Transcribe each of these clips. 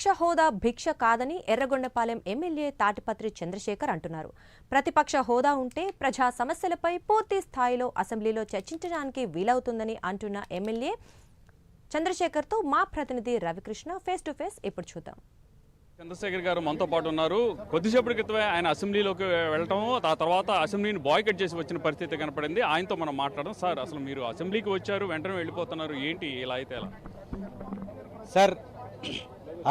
ప్రతిపక్ష హోదా భిక్ష కాదని ఎర్రగొండపాలెం ఎమ్మెల్యే తాటిపత్రి చంద్రశేఖర్ అంటున్నారు. ప్రతిపక్ష హోదా ఉంటే ప్రజా సమస్యలపై పూర్తి స్థాయిలో అసెంబ్లీలో చర్చించడానికి వీలవుతుందని అంటున్న ఎమ్మెల్యే చంద్రశేఖర్తో మా ప్రతినిధి రవికృష్ణ ఫేస్ టు ఫేస్ ఇప్పుడు చూద్దాం. చంద్రశేఖర్ గారు మనతో పాటు ఉన్నారు. కొద్దిసేపటి క్రితమే ఆయన అసెంబ్లీలోకి వెళ్ళటం, ఆ తర్వాత అసెంబ్లీని బాయ్కట్ చేసి వచ్చిన పరిస్థితి కనపడింది. ఆయనతో మనం మాట్లాడడం. సార్, అసలు మీరు అసెంబ్లీకి వచ్చారు, వెంటనే వెళ్ళిపోతున్నారు, ఏంటి ఇలా అయితే ఎలా? సార్,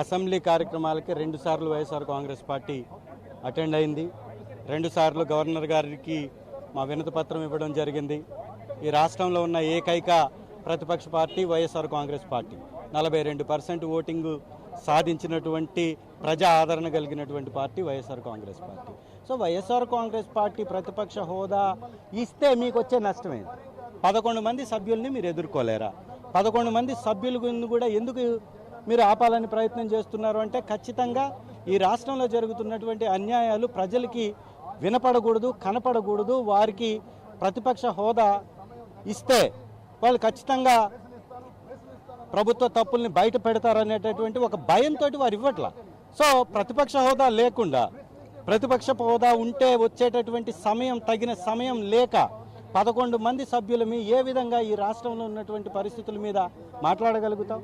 అసెంబ్లీ కార్యక్రమాలకి 2 సార్లు వైఎస్ఆర్ కాంగ్రెస్ పార్టీ అటెండ్ అయింది. 2 సార్లు గవర్నర్ గారికి మా వినతి పత్రం ఇవ్వడం జరిగింది. ఈ రాష్ట్రంలో ఉన్న ఏకైక ప్రతిపక్ష party YSR Congress party. 42% voting సాధించినటువంటి ప్రజా ఆదరణ కలిగినటువంటి party YSR Congress party. So YSR Congress party ప్రతిపక్ష హోదా ఇస్తే మీకు వచ్చే నష్టమేంటి? 11 మంది సభ్యుల్ని మీరు ఎదుర్కోలేరా? 11 మంది సభ్యుల గురించి కూడా ఎందుకు మీరు ఆపాలని ప్రయత్నం చేస్తున్నారు అంటే, ఖచ్చితంగా ఈ రాష్ట్రంలో జరుగుతున్నటువంటి అన్యాయాలు ప్రజలకి వినపడకూడదు, కనపడకూడదు. వారికి ప్రతిపక్ష హోదా ఇస్తే వాళ్ళు ఖచ్చితంగా ప్రభుత్వ తప్పుల్ని బయట పెడతారనేటటువంటి ఒక భయంతో వారు ఇవ్వట్లా. సో ప్రతిపక్ష హోదా లేకుండా, ప్రతిపక్ష హోదా ఉంటే వచ్చేటటువంటి సమయం, తగిన సమయం లేక 11 మంది సభ్యులమి ఏ విధంగా ఈ రాష్ట్రంలో ఉన్నటువంటి పరిస్థితుల మీద మాట్లాడగలుగుతాం?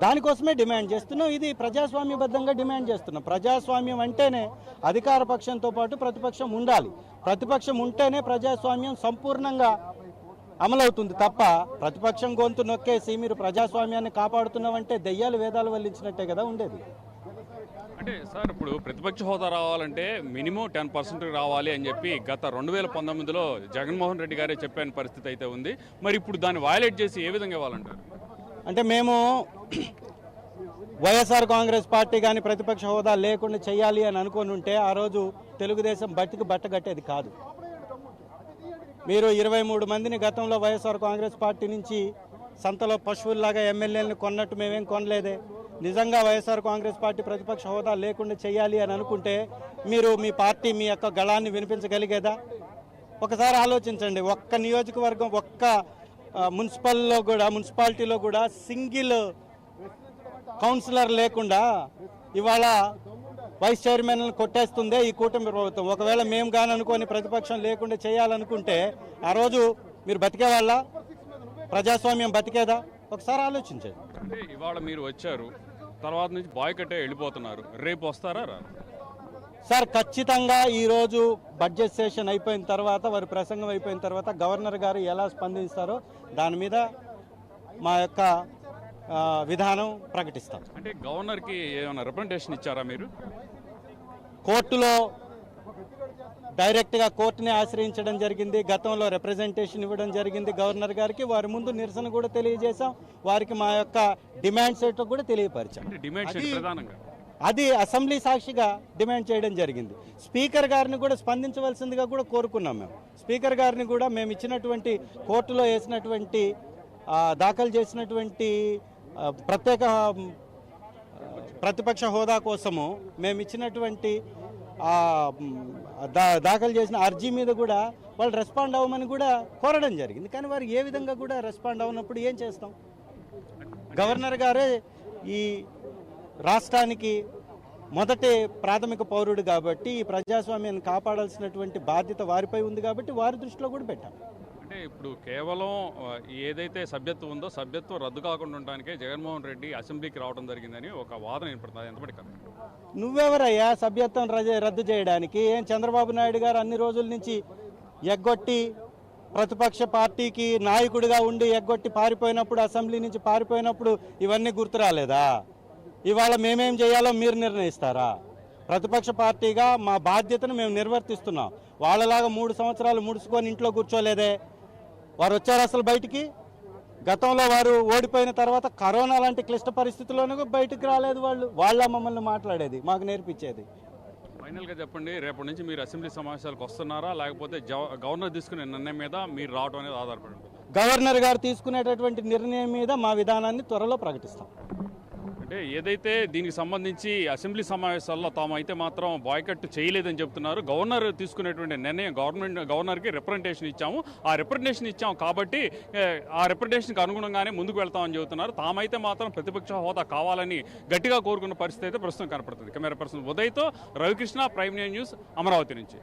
దానికోసమే డిమాండ్ చేస్తున్నాం. ఇది ప్రజాస్వామ్యబద్ధంగా డిమాండ్ చేస్తున్నాం. ప్రజాస్వామ్యం అంటేనే అధికార పక్షంతో పాటు ప్రతిపక్షం ఉండాలి. ప్రతిపక్షం ఉంటేనే ప్రజాస్వామ్యం సంపూర్ణంగా అమలవుతుంది తప్ప ప్రతిపక్షం గొంతు నొక్కేసి మీరు ప్రజాస్వామ్యాన్ని కాపాడుతున్నామంటే దెయ్యాలు వేదాలు వల్లించినట్టే కదా ఉండేది. అంటే సార్, ఇప్పుడు ప్రతిపక్ష హోదా రావాలంటే మినిమం 10% రావాలి అని చెప్పి గత 2019లో జగన్మోహన్ రెడ్డి గారే చెప్పిన పరిస్థితి అయితే ఉంది. మరి ఇప్పుడు దాన్ని వయలేట్ చేసి ఏ విధంగా ఇవ్వాలంటారు? అంటే మేము వైఎస్ఆర్ కాంగ్రెస్ పార్టీ కానీ ప్రతిపక్ష హోదా లేకుండా చేయాలి అని అనుకుని ఉంటే ఆ రోజు తెలుగుదేశం బట్టికి బట్టగట్టేది కాదు. మీరు 23 మందిని గతంలో వైఎస్ఆర్ కాంగ్రెస్ పార్టీ నుంచి సంతలో పశువుల్లాగా ఎమ్మెల్యేలను కొన్నట్టు మేమేం కొనలేదే. నిజంగా వైఎస్ఆర్ కాంగ్రెస్ పార్టీ ప్రతిపక్ష హోదా లేకుండా చేయాలి అని అనుకుంటే మీరు మీ పార్టీ మీ యొక్క గళాన్ని వినిపించగలిగేదా? ఒకసారి ఆలోచించండి. ఒక్క నియోజకవర్గం, ఒక్క మున్సిపాలిటీలో కూడా సింగిల్ కౌన్సిలర్ లేకుండా ఇవాళ వైస్ చైర్మన్లను కొట్టేస్తుందే ఈ కూటమి ప్రభుత్వం. ఒకవేళ మేము కాననుకొని ప్రతిపక్షం లేకుండా చేయాలనుకుంటే ఆ రోజు మీరు బతికేవాళ్ళ? ప్రజాస్వామ్యం బతికేదా? ఒకసారి ఆలోచించండి. అంటే ఇవాళ మీరు వచ్చారు, తర్వాత నుంచి బాయ్కట్టే వెళ్ళిపోతున్నారు, రేపు వస్తారా? సార్, ఖచ్చితంగా ఈరోజు బడ్జెట్ సెషన్ అయిపోయిన తర్వాత, వారి ప్రసంగం అయిపోయిన తర్వాత గవర్నర్ గారు ఎలా స్పందిస్తారో దాని మీద మా యొక్క విధానం ప్రకటిస్తాం. అంటే గవర్నర్కి ఏమైనా రిప్రజెంటేషన్ ఇచ్చారా మీరు? కోర్టులో డైరెక్ట్గా కోర్టుని ఆశ్రయించడం జరిగింది. గతంలో రిప్రజెంటేషన్ ఇవ్వడం జరిగింది గవర్నర్ గారికి. వారి ముందు నిరసన కూడా తెలియజేశాం. వారికి మా యొక్క డిమాండ్స్ ఏంటో కూడా తెలియపరిచాం. అది అసెంబ్లీ సాక్షిగా డిమాండ్ చేయడం జరిగింది. స్పీకర్ గారిని కూడా స్పందించవలసిందిగా కూడా కోరుకున్నాం. మేము స్పీకర్ గారిని కూడా మేము ఇచ్చినటువంటి కోర్టులో వేసినటువంటి దాఖలు చేసినటువంటి ప్రత్యేక ప్రతిపక్ష హోదా కోసము మేము ఇచ్చినటువంటి దాఖలు చేసిన అర్జీ మీద కూడా వాళ్ళు రెస్పాండ్ అవ్వమని కూడా కోరడం జరిగింది. కానీ వారు ఏ విధంగా కూడా రెస్పాండ్ అవ్వనప్పుడు ఏం చేస్తాం? గవర్నర్ గారే ఈ రాష్ట్రానికి మొదటి ప్రాథమిక పౌరుడు కాబట్టి ఈ ప్రజాస్వామ్యాన్ని కాపాడాల్సినటువంటి బాధ్యత వారిపై ఉంది కాబట్టి వారి దృష్టిలో కూడా పెట్టాం. అంటే ఇప్పుడు కేవలం ఏదైతే సభ్యత్వం ఉందో సభ్యత్వం రద్దు కాకుండా ఉండడానికే జగన్మోహన్ రెడ్డి అసెంబ్లీకి రావడం జరిగిందని ఒక వాదన వినపడుతుంది. ఎంతపటి కదా? నువ్వెవరయ్యా సభ్యత్వం రద్దు చేయడానికి? ఏం చంద్రబాబు నాయుడు గారు అన్ని రోజుల నుంచి ఎగ్గొట్టి ప్రతిపక్ష పార్టీకి నాయకుడిగా ఉండి ఎగ్గొట్టి పారిపోయినప్పుడు, అసెంబ్లీ నుంచి పారిపోయినప్పుడు ఇవన్నీ గుర్తు రాలేదా? ఇవాళ మేమేం చేయాలో మీరు నిర్ణయిస్తారా? ప్రతిపక్ష పార్టీగా మా బాధ్యతను మేము నిర్వర్తిస్తున్నాం. వాళ్ళలాగా 3 సంవత్సరాలు ముడుచుకొని ఇంట్లో కూర్చోలేదే. వారు వచ్చారు అసలు బయటికి. గతంలో వారు ఓడిపోయిన తర్వాత కరోనా లాంటి క్లిష్ట పరిస్థితుల్లోనూ బయటికి రాలేదు. వాళ్ళ మమ్మల్ని మాట్లాడేది, మాకు నేర్పించేది. ఫైనల్గా చెప్పండి, రేపటి నుంచి మీరు అసెంబ్లీ సమావేశాలకు వస్తున్నారా, లేకపోతే గవర్నర్ తీసుకునే నిర్ణయం మీద మీరు రావడం అనేది ఆధారపడి ఉంటుంది? గవర్నర్ గారు తీసుకునేటటువంటి నిర్ణయం మీద మా విధానాన్ని త్వరలో ప్రకటిస్తాం. అంటే ఏదైతే దీనికి సంబంధించి అసెంబ్లీ సమావేశాల్లో తాము అయితే మాత్రం బాయ్కట్ చేయలేదని చెప్తున్నారు. గవర్నర్ తీసుకునేటువంటి నిర్ణయం గవర్నర్కి రిప్రజెంటేషన్ ఇచ్చాము, ఆ రిప్రజెంటేషన్ ఇచ్చాము కాబట్టి ఆ రిప్రజెంటేషన్కి అనుగుణంగానే ముందుకు వెళ్తామని చెబుతున్నారు. తామైతే మాత్రం ప్రతిపక్ష హోదా కావాలని గట్టిగా కోరుకున్న పరిస్థితి అయితే ప్రస్తుతం కనపడుతుంది. కెమెరా పర్సన్ ఉదయ్తో రవికృష్ణ, ప్రైమ్ న్యూస్, అమరావతి నుంచి.